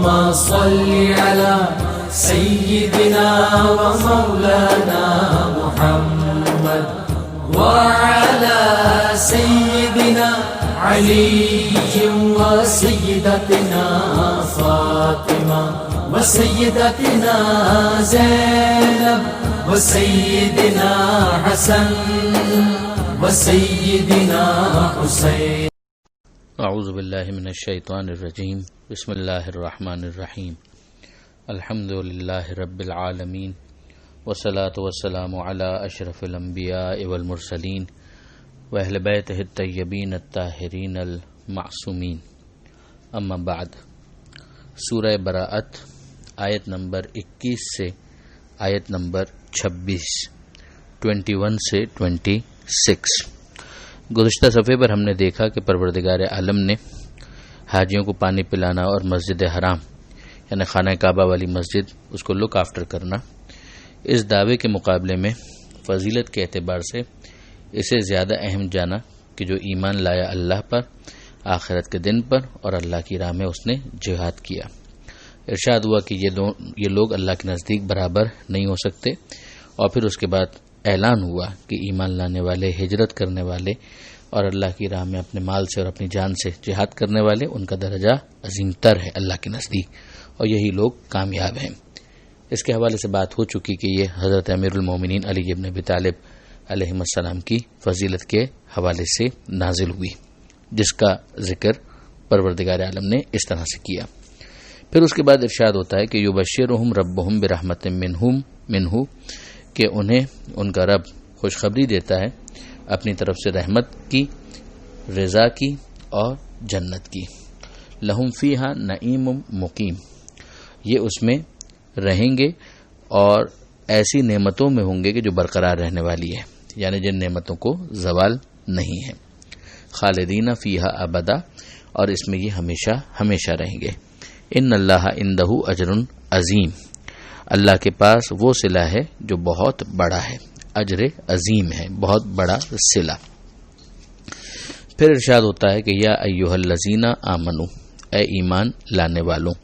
اللهم صل على سيدنا ومولانا محمد وعلى سيدنا علي وسيدتنا فاطمة وسيدتنا زينب وسيدنا حسن وسيدنا حسين. اعوذ باللہ من الشیطان الرجیم. بسم اللہ الرحمن الرحیم. الحمد للہ رب العالمین والصلاة والسلام علی اشرف الانبیاء والمرسلین واہل بیتہ الطیبین الطاہرین المعصومین. اما بعد. سورہ براءت آیت نمبر 21 سے آیت نمبر 26 21 سے 26. گزشتہ صفحے پر ہم نے دیکھا کہ پروردگار عالم نے حاجیوں کو پانی پلانا اور مسجد حرام یعنی خانہ کعبہ والی مسجد اس کو لک آفٹر کرنا اس دعوے کے مقابلے میں فضیلت کے اعتبار سے اسے زیادہ اہم جانا کہ جو ایمان لایا اللہ پر، آخرت کے دن پر اور اللہ کی راہ میں اس نے جہاد کیا. ارشاد ہوا کہ یہ لوگ اللہ کے نزدیک برابر نہیں ہو سکتے، اور پھر اس کے بعد اعلان ہوا کہ ایمان لانے والے، ہجرت کرنے والے اور اللہ کی راہ میں اپنے مال سے اور اپنی جان سے جہاد کرنے والے ان کا درجہ عظیم تر ہے اللہ کے نزدیک، اور یہی لوگ کامیاب ہیں. اس کے حوالے سے بات ہو چکی کہ یہ حضرت امیر المومنین علی ابن ابی طالب علیہ السلام کی فضیلت کے حوالے سے نازل ہوئی، جس کا ذکر پروردگار عالم نے اس طرح سے کیا. پھر اس کے بعد ارشاد ہوتا ہے کہ یبشرہم ربہم برحمت منہ کہ انہیں ان کا رب خوشخبری دیتا ہے اپنی طرف سے رحمت کی، رضا کی اور جنت کی. لہم فیہا نعیم مقیم، یہ اس میں رہیں گے اور ایسی نعمتوں میں ہوں گے کہ جو برقرار رہنے والی ہے، یعنی جن نعمتوں کو زوال نہیں ہے. خالدین فیہا ابدا، اور اس میں یہ ہمیشہ ہمیشہ رہیں گے. ان اللہ عندہ اجر عظیم، اللہ کے پاس وہ صلہ ہے جو بہت بڑا ہے، اجر عظیم ہے، بہت بڑا صلہ. پھر ارشاد ہوتا ہے کہ یا ایھا الذین آمنو، اے ایمان لانے والوں،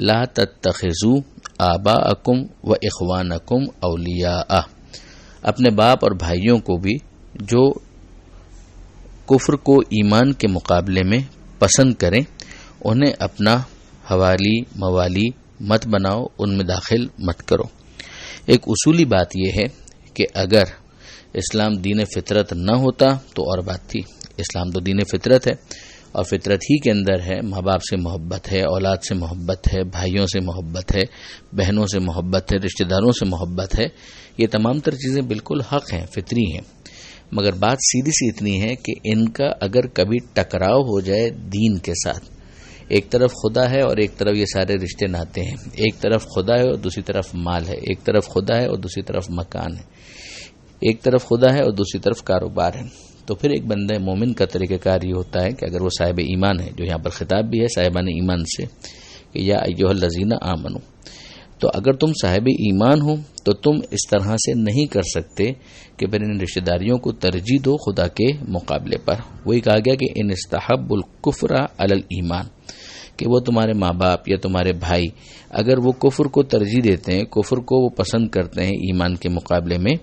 لا تتخذوا آباءکم و اخوانکم اولیاء، اپنے باپ اور بھائیوں کو بھی جو کفر کو ایمان کے مقابلے میں پسند کریں انہیں اپنا حوالی موالی مت بناؤ، ان میں داخل مت کرو. ایک اصولی بات یہ ہے کہ اگر اسلام دین فطرت نہ ہوتا تو اور بات تھی. اسلام تو دین فطرت ہے، اور فطرت ہی کے اندر ہے ماں باپ سے محبت ہے، اولاد سے محبت ہے، بھائیوں سے محبت ہے، بہنوں سے محبت ہے، رشتہ داروں سے محبت ہے. یہ تمام تر چیزیں بالکل حق ہیں، فطری ہیں، مگر بات سیدھی سی اتنی ہے کہ ان کا اگر کبھی ٹکراؤ ہو جائے دین کے ساتھ، ایک طرف خدا ہے اور ایک طرف یہ سارے رشتے ناتے ہیں، ایک طرف خدا ہے اور دوسری طرف مال ہے، ایک طرف خدا ہے اور دوسری طرف مکان ہے، ایک طرف خدا ہے اور دوسری طرف کاروبار ہے، تو پھر ایک بندہ مومن کا طریقہ کار یہ ہوتا ہے کہ اگر وہ صاحب ایمان ہے، جو یہاں پر خطاب بھی ہے صاحبان ایمان سے کہ یا ایھا الذین آمنو، تو اگر تم صاحب ایمان ہو تو تم اس طرح سے نہیں کر سکتے کہ پھر ان رشتہ داریوں کو ترجیح دو خدا کے مقابلے پر. وہی کہا گیا کہ ان استحب الکفر علی الایمان، کہ وہ تمہارے ماں باپ یا تمہارے بھائی اگر وہ کفر کو ترجیح دیتے ہیں، کفر کو وہ پسند کرتے ہیں ایمان کے مقابلے میں،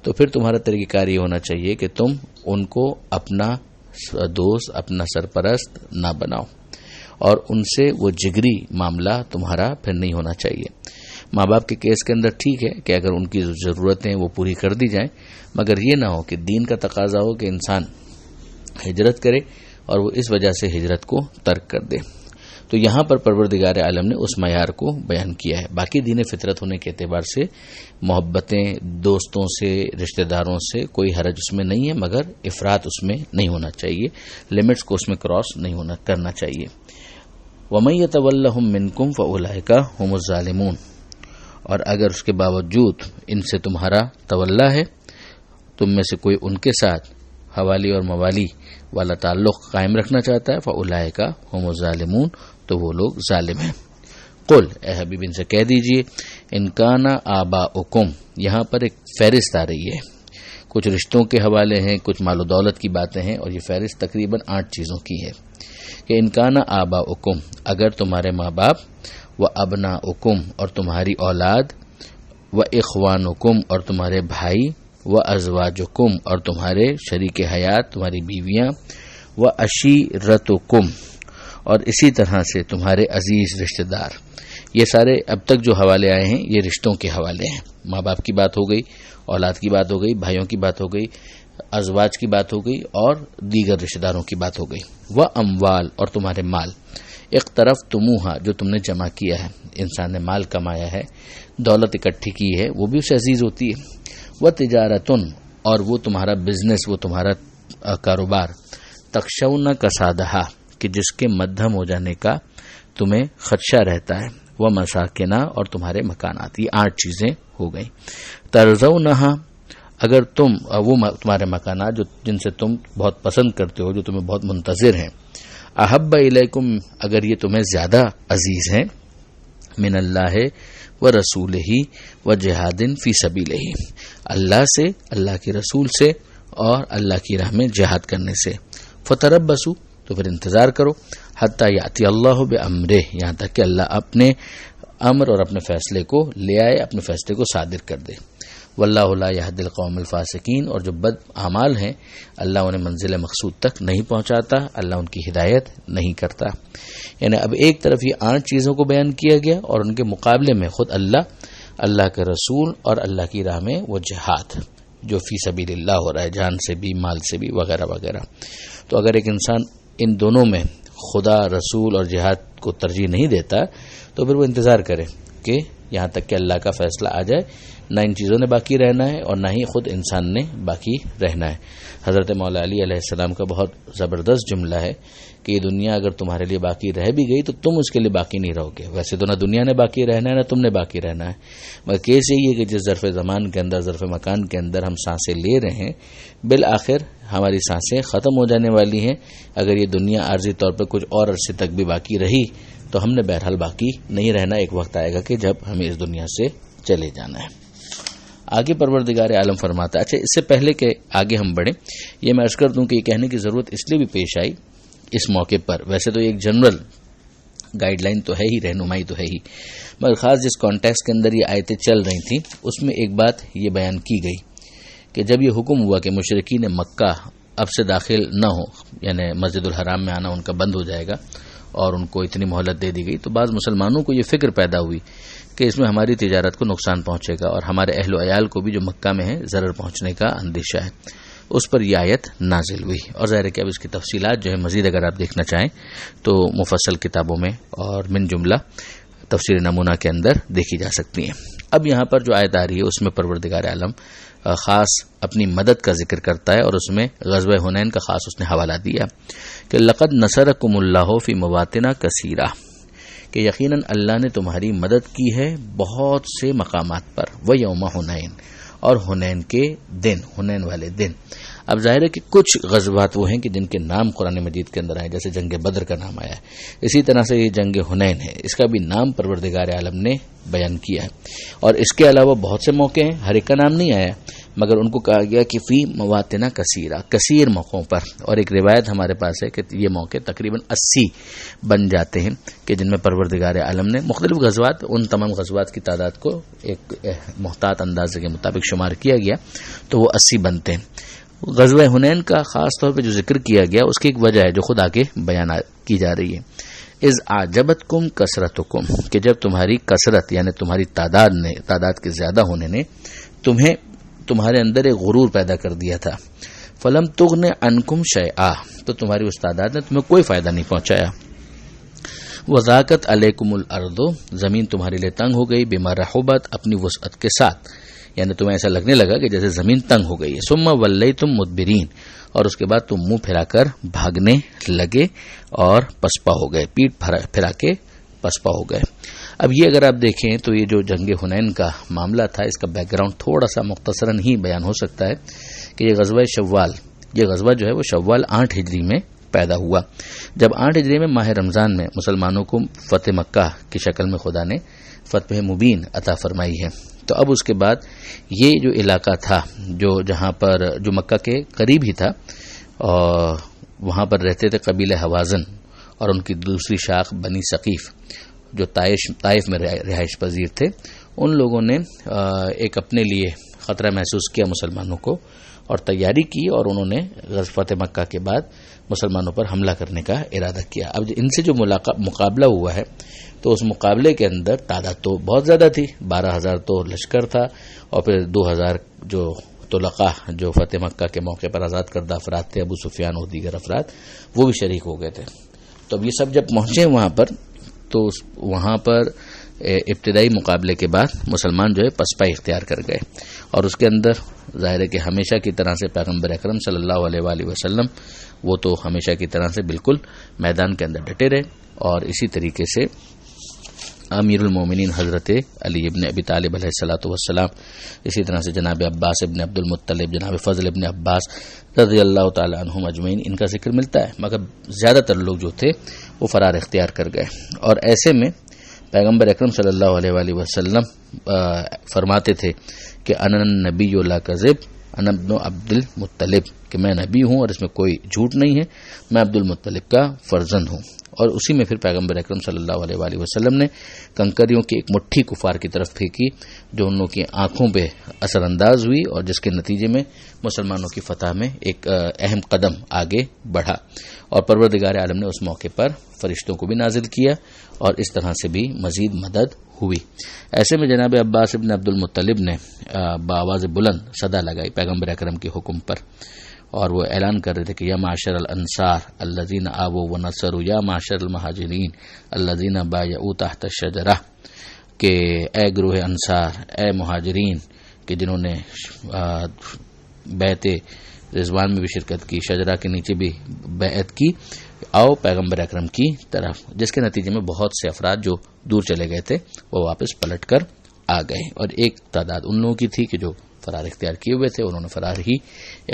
تو پھر تمہارا طریقہ کار یہ ہونا چاہیے کہ تم ان کو اپنا دوست، اپنا سرپرست نہ بناؤ، اور ان سے وہ جگری معاملہ تمہارا پھر نہیں ہونا چاہیے. ماں باپ کے کیس کے اندر ٹھیک ہے کہ اگر ان کی ضرورتیں وہ پوری کر دی جائیں، مگر یہ نہ ہو کہ دین کا تقاضا ہو کہ انسان ہجرت کرے اور وہ اس وجہ سے ہجرت کو ترک کر دے. تو یہاں پر پروردگار عالم نے اس معیار کو بیان کیا ہے. باقی دین فطرت ہونے کے اعتبار سے محبتیں دوستوں سے، رشتہ داروں سے کوئی حرج اس میں نہیں ہے، مگر افراط اس میں نہیں ہونا چاہیے، لمٹس کو اس میں کراس نہیں کرنا چاہیے. وَمَن يَتَوَلَّهُم مِّنكُمْ فَأُولَٰئِكَ هُمُ الظَّالِمُونَ، اور اگر اس کے باوجود ان سے تمہارا تولا ہے، تم میں سے کوئی ان کے ساتھ حوالی اور موالی والا تعلق قائم رکھنا چاہتا ہے، فَأُولَٰئِكَ هُمُ الظَّالِمُونَ، تو وہ لوگ ظالم ہیں. قل، اے حبیب ان سے کہہ دیجئے، ان کان آباؤکم، یہاں پر ایک فہرست آ رہی ہے. کچھ رشتوں کے حوالے ہیں، کچھ مال و دولت کی باتیں ہیں، اور یہ فہرست تقریباً 8 چیزوں کی ہے کہ انکان آباؤکم، اگر تمہارے ماں باپ، و ابناؤکم اور تمہاری اولاد، و اخوانکم اور تمہارے بھائی، و ازواجکم اور تمہارے شریک حیات، تمہاری بیویاں، و عشیرتکم اور اسی طرح سے تمہارے عزیز رشتہ دار. یہ سارے اب تک جو حوالے آئے ہیں یہ رشتوں کے حوالے ہیں. ماں باپ کی بات ہو گئی، اولاد کی بات ہو گئی، بھائیوں کی بات ہو گئی، ازواج کی بات ہو گئی، اور دیگر رشتہ داروں کی بات ہو گئی. و اموال اور تمہارے مال، اقترفتموہا جو تم نے جمع کیا ہے، انسان نے مال کمایا ہے، دولت اکٹھی کی ہے، وہ بھی اسے عزیز ہوتی ہے. و تجارتن اور وہ تمہارا بزنس، وہ تمہارا کاروبار، تخشون کسادہا کہ جس کے مدھم ہو جانے کا تمہیں خدشہ رہتا ہے. و مساکنہ اور تمہارے مکانات. یہ 8 چیزیں ہو گئیں. ترضونہا اگر تم، وہ تمہارے مکانات جو جن سے تم بہت پسند کرتے ہو، جو تمہیں بہت منتظر ہیں. احب الیکم اگر یہ تمہیں زیادہ عزیز ہیں، من اللہ و رسولہ و جہاد فی سبیلہ اللہ سے، اللہ کے رسول سے اور اللہ کی راہ میں جہاد کرنے سے. فتربصوا تو پھر انتظار کرو، حتی یاتی اللہ بامرہ یہاں تک کہ اللہ اپنے امر اور اپنے فیصلے کو لے آئے، اپنے فیصلے کو صادر کر دے. واللہ لا یہدی القوم الفاسقین اور جو بد اعمال ہیں اللہ انہیں منزل مقصود تک نہیں پہنچاتا، اللہ ان کی ہدایت نہیں کرتا. یعنی اب ایک طرف یہ 8 چیزوں کو بیان کیا گیا اور ان کے مقابلے میں خود اللہ کے رسول اور اللہ کی راہ میں وہ جہاد جو فی سبیل اللہ ہو رہا ہے، جان سے بھی، مال سے بھی، وغیرہ وغیرہ. تو اگر ایک انسان ان دونوں میں خدا، رسول اور جہاد کو ترجیح نہیں دیتا تو پھر وہ انتظار کرے کہ یہاں تک کہ اللہ کا فیصلہ آ جائے. نہ ان چیزوں نے باقی رہنا ہے اور نہ ہی خود انسان نے باقی رہنا ہے. حضرت مولا علی علیہ السلام کا بہت زبردست جملہ ہے کہ یہ دنیا اگر تمہارے لیے باقی رہ بھی گئی تو تم اس کے لیے باقی نہیں رہو گے. ویسے تو نہ دنیا نے باقی رہنا ہے نہ تم نے باقی رہنا ہے، مگر کیس یہی ہے کہ جس ظرف زمان کے اندر، ظرف مکان کے اندر ہم سانسیں لے رہے ہیں، بالآخر ہماری سانسیں ختم ہو جانے والی ہیں. اگر یہ دنیا عارضی طور پر کچھ اور عرصے تک بھی باقی رہی تو ہم نے بہرحال باقی نہیں رہنا. ایک وقت آئے گا کہ جب ہمیں اس دنیا سے چلے جانا ہے. آگے پروردگار عالم فرماتا ہے. اچھا، اس سے پہلے کہ آگے ہم بڑھیں، یہ میں عرض کر دوں کہ یہ کہنے کی ضرورت اس لیے بھی پیش آئی اس موقع پر. ویسے تو ایک جنرل گائیڈ لائن تو ہے ہی، رہنمائی تو ہے ہی، مگر خاص جس کانٹیکسٹ کے اندر یہ آیتیں چل رہی تھیں اس میں ایک بات یہ بیان کی گئی کہ جب یہ حکم ہوا کہ مشرکین مکہ اب سے داخل نہ ہو، یعنی مسجد الحرام میں آنا ان کا بند ہو جائے گا اور ان کو اتنی مہلت دے دی گئی، تو بعض مسلمانوں کو یہ فکر پیدا ہوئی کہ اس میں ہماری تجارت کو نقصان پہنچے گا اور ہمارے اہل و عیال کو بھی جو مکہ میں ہے ضرر پہنچنے کا اندیشہ ہے. اس پر یہ آیت نازل ہوئی. اور ظاہر ہے کہ اب اس کی تفصیلات جو ہے مزید اگر آپ دیکھنا چاہیں تو مفصل کتابوں میں اور من جملہ تفسیر نمونہ کے اندر دیکھی جا سکتی ہیں. اب یہاں پر جو آیت آ رہی ہے اس میں پروردگار عالم خاص اپنی مدد کا ذکر کرتا ہے اور اس میں غزوہ حنین کا خاص اس نے حوالہ دیا کہ لقد نصرکم اللہ فی مواطن کثیرہ، کہ یقیناً اللہ نے تمہاری مدد کی ہے بہت سے مقامات پر. وہ یوم حنین اور حنین کے دن، حنین والے دن. اب ظاہر ہے کہ کچھ غزوات وہ ہیں کہ جن کے نام قرآن مجید کے اندر آئے، جیسے جنگ بدر کا نام آیا ہے، اسی طرح سے یہ جنگ حنین ہے، اس کا بھی نام پروردگار عالم نے بیان کیا ہے. اور اس کے علاوہ بہت سے موقع ہیں، ہر ایک کا نام نہیں آیا، مگر ان کو کہا گیا کہ فی مواطن کثیرہ، کثیر موقعوں پر. اور ایک روایت ہمارے پاس ہے کہ یہ موقع تقریباً 80 بن جاتے ہیں کہ جن میں پروردگار عالم نے مختلف غزوات، ان تمام غزوات کی تعداد کو ایک محتاط اندازے کے مطابق شمار کیا گیا تو وہ 80 بنتے ہیں. غزوہ حنین کا خاص طور پہ جو ذکر کیا گیا اس کی ایک وجہ ہے جو خود آگے بیان کی جا رہی ہے. اذ اعجبتکم کثرتکم، کہ جب تمہاری کثرت یعنی تمہاری تعداد کے زیادہ ہونے نے تمہارے اندر ایک غرور پیدا کر دیا تھا. فلم تغن عنکم شیئا، تو تمہاری اس تعداد نے تمہیں کوئی فائدہ نہیں پہنچایا. وضاقت علیکم الارض، زمین تمہارے لیے تنگ ہو گئی، بما رحبت، اپنی وسعت کے ساتھ، یعنی تمہیں ایسا لگنے لگا کہ جیسے زمین تنگ ہو گئی ہے. ثم ولیتم مدبرین، اور اس کے بعد تم منہ پھیرا کر بھاگنے لگے اور پسپا ہو گئے، پیٹ پھرا کے پسپا ہو گئے. اب یہ اگر آپ دیکھیں تو یہ جو جنگ حنین کا معاملہ تھا اس کا بیک گراؤنڈ تھوڑا سا مختصراً ہی بیان ہو سکتا ہے کہ یہ غزوہ شوال، یہ غزوہ جو ہے وہ شوال 8 ہجری میں پیدا ہوا۔ جب 8 ہجری میں ماہ رمضان میں مسلمانوں کو فتح مکہ کی شکل میں خدا نے فتح مبین عطا فرمائی ہے، تو اب اس کے بعد یہ جو علاقہ تھا جہاں پر جو مکہ کے قریب ہی تھا، اور وہاں پر رہتے تھے قبیلہ حوازن اور ان کی دوسری شاخ بنی ثقیف جو طائف میں رہائش پذیر تھے، ان لوگوں نے ایک اپنے لیے خطرہ محسوس کیا مسلمانوں کو اور تیاری کی، اور انہوں نے غزوہ فتح مکہ کے بعد مسلمانوں پر حملہ کرنے کا ارادہ کیا۔ اب ان سے جو مقابلہ ہوا ہے تو اس مقابلے کے اندر تعداد تو بہت زیادہ تھی، 12,000 تو لشکر تھا، اور پھر 2,000 جو طلقاء جو فتح مکہ کے موقع پر آزاد کردہ افراد تھے، ابو سفیان اور دیگر افراد، وہ بھی شریک ہو گئے تھے۔ تو اب یہ سب جب پہنچے وہاں پر، تو وہاں پر ابتدائی مقابلے کے بعد مسلمان جو ہے پسپائی اختیار کر گئے، اور اس کے اندر ظاہر ہے کہ ہمیشہ کی طرح سے پیغمبر اکرم صلی اللہ علیہ وآلہ وسلم وہ تو ہمیشہ کی طرح سے بالکل میدان کے اندر ڈٹے رہے، اور اسی طریقے سے امیر المومنین حضرت علی ابن ابی طالب علیہ الصلوۃ والسلام، اسی طرح سے جناب عباس ابن عبد المطلب، جناب فضل ابن عباس رضی اللہ تعالی عنہم اجمعین، ان کا ذکر ملتا ہے، مگر زیادہ تر لوگ جو تھے وہ فرار اختیار کر گئے۔ اور ایسے میں پیغمبر اکرم صلی اللہ علیہ وآلہ وسلم فرماتے تھے کہ انا النبی لا کذب انا ابن عبد المطلب، کہ میں نبی ہوں اور اس میں کوئی جھوٹ نہیں ہے، میں عبد المطلب کا فرزند ہوں۔ اور اسی میں پھر پیغمبر اکرم صلی اللہ علیہ وآلہ وسلم نے کنکریوں کی ایک مٹھی کفار کی طرف پھینکی جو ان لوگوں کی آنکھوں پہ اثر انداز ہوئی، اور جس کے نتیجے میں مسلمانوں کی فتح میں ایک اہم قدم آگے بڑھا، اور پروردگار عالم نے اس موقع پر فرشتوں کو بھی نازل کیا، اور اس طرح سے بھی مزید مدد ہوئی۔ ایسے میں جناب عباس ابن عبد المطلب نے بآواز بلند صدا لگائی پیغمبر اکرم کے حکم پر، اور وہ اعلان کر رہے تھے کہ یا معاشر الانصار الذین آووا ونصروا، یا معاشر المہاجرین الذین بایعوا تحت الشجرہ، کہ اے گروہ انصار، اے مہاجرین کہ جنہوں نے بیعت رضوان میں بھی شرکت کی، شجرہ کے نیچے بھی بیعت کی، آؤ پیغمبر اکرم کی طرف، جس کے نتیجے میں بہت سے افراد جو دور چلے گئے تھے وہ واپس پلٹ کر آ گئے، اور ایک تعداد ان لوگوں کی تھی کہ جو فرار اختیار کیے ہوئے تھے، انہوں نے فرار ہی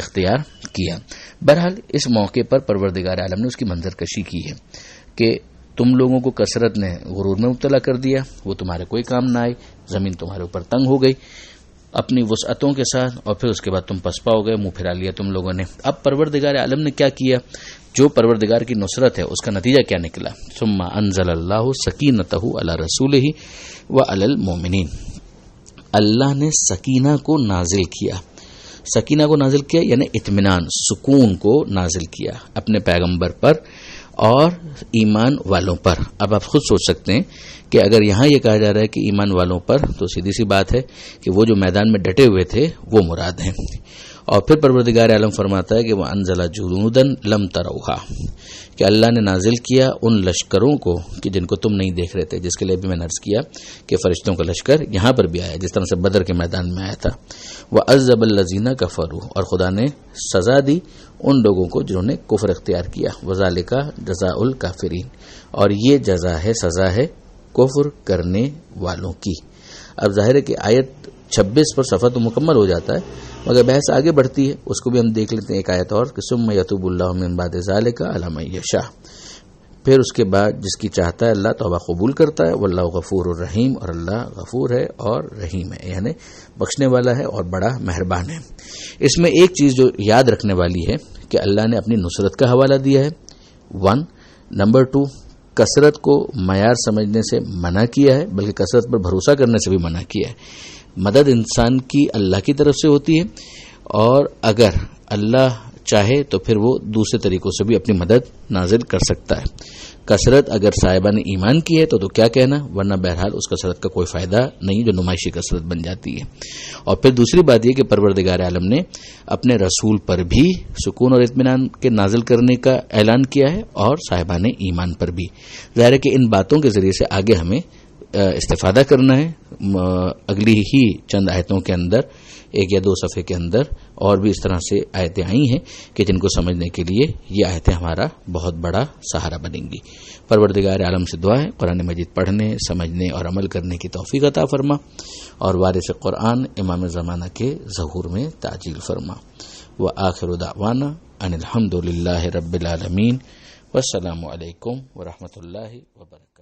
اختیار کیا۔ بہرحال اس موقع پر پروردگار عالم نے اس کی منظر کشی کی ہے کہ تم لوگوں کو کثرت نے غرور میں مبتلا کر دیا، وہ تمہارے کوئی کام نہ آئی، زمین تمہارے اوپر تنگ ہو گئی اپنی وسعتوں کے ساتھ، اور پھر اس کے بعد تم پسپا ہو گئے، منہ پھرا لیا تم لوگوں نے۔ اب پروردگار عالم نے کیا کیا؟ جو پروردگار کی نصرت ہے اس کا نتیجہ کیا نکلا؟ ثم انزل اللہ سکینتہ علی رسولہ وعلی المؤمنین، اللہ نے سکینہ کو نازل کیا، سکینہ کو نازل کیا یعنی اطمینان، سکون کو نازل کیا اپنے پیغمبر پر اور ایمان والوں پر۔ اب آپ خود سوچ سکتے ہیں کہ اگر یہاں یہ کہا جا رہا ہے کہ ایمان والوں پر، تو سیدھی سی بات ہے کہ وہ جو میدان میں ڈٹے ہوئے تھے وہ مراد ہیں۔ اور پھر پروردگار عالم فرماتا ہے کہ وَأَنزَلَ جُنُودًا لَمْ تَرَوْهَا، کہ اللہ نے نازل کیا ان لشکروں کو کہ جن کو تم نہیں دیکھ رہے تھے، جس کے لیے بھی میں نے عرض کیا کہ فرشتوں کا لشکر یہاں پر بھی آیا جس طرح سے بدر کے میدان میں آیا تھا۔ وَعَذَّبَ الَّذِينَ كَفَرُوا، اور خدا نے سزا دی ان لوگوں کو جنہوں نے کفر اختیار کیا۔ وَذَلِكَ جَزَاءُ الْكَافِرِينَ، اور یہ جزا ہے، سزا ہے کفر کرنے والوں کی۔ اب ظاہر ہے کہ آیت 26 پر صفحہ تو مکمل ہو جاتا ہے، مگر بحث آگے بڑھتی ہے، اس کو بھی ہم دیکھ لیتے ہیں ایک آیت اور کہ ثم یتوب اللہ من بعد ذلک علی من یشاء، پھر اس کے بعد جس کی چاہتا ہے اللہ توبہ قبول کرتا ہے، واللہ غفور الرحیم، اور اللہ غفور ہے اور رحیم ہے، یعنی بخشنے والا ہے اور بڑا مہربان ہے۔ اس میں ایک چیز جو یاد رکھنے والی ہے کہ اللہ نے اپنی نصرت کا حوالہ دیا ہے، 1، نمبر 2 کثرت کو معیار سمجھنے سے منع کیا ہے، بلکہ کثرت پر بھروسہ کرنے سے بھی منع کیا ہے۔ مدد انسان کی اللہ کی طرف سے ہوتی ہے، اور اگر اللہ چاہے تو پھر وہ دوسرے طریقوں سے بھی اپنی مدد نازل کر سکتا ہے۔ کثرت اگر صاحبان ایمان کی ہے تو کیا کہنا، ورنہ بہرحال اس کثرت کا کوئی فائدہ نہیں جو نمائشی کثرت بن جاتی ہے۔ اور پھر دوسری بات یہ کہ پروردگار عالم نے اپنے رسول پر بھی سکون اور اطمینان کے نازل کرنے کا اعلان کیا ہے، اور صاحبان ایمان پر بھی۔ ظاہر ہے کہ ان باتوں کے ذریعے سے آگے ہمیں استفادہ کرنا ہے۔ اگلی ہی چند آیتوں کے اندر، 1 یا 2 صفحے کے اندر اور بھی اس طرح سے آیتیں آئی ہیں کہ جن کو سمجھنے کے لیے یہ آیتیں ہمارا بہت بڑا سہارا بنیں گی۔ پروردگار عالم سے دعا ہے قرآن مجید پڑھنے، سمجھنے اور عمل کرنے کی توفیق عطا فرما، اور وارث قرآن امام زمانہ کے ظہور میں تعجیل فرما۔ وآخر دعوانا ان الحمد للہ رب العالمین والسلام علیکم ورحمۃ اللہ وبرکاتہ.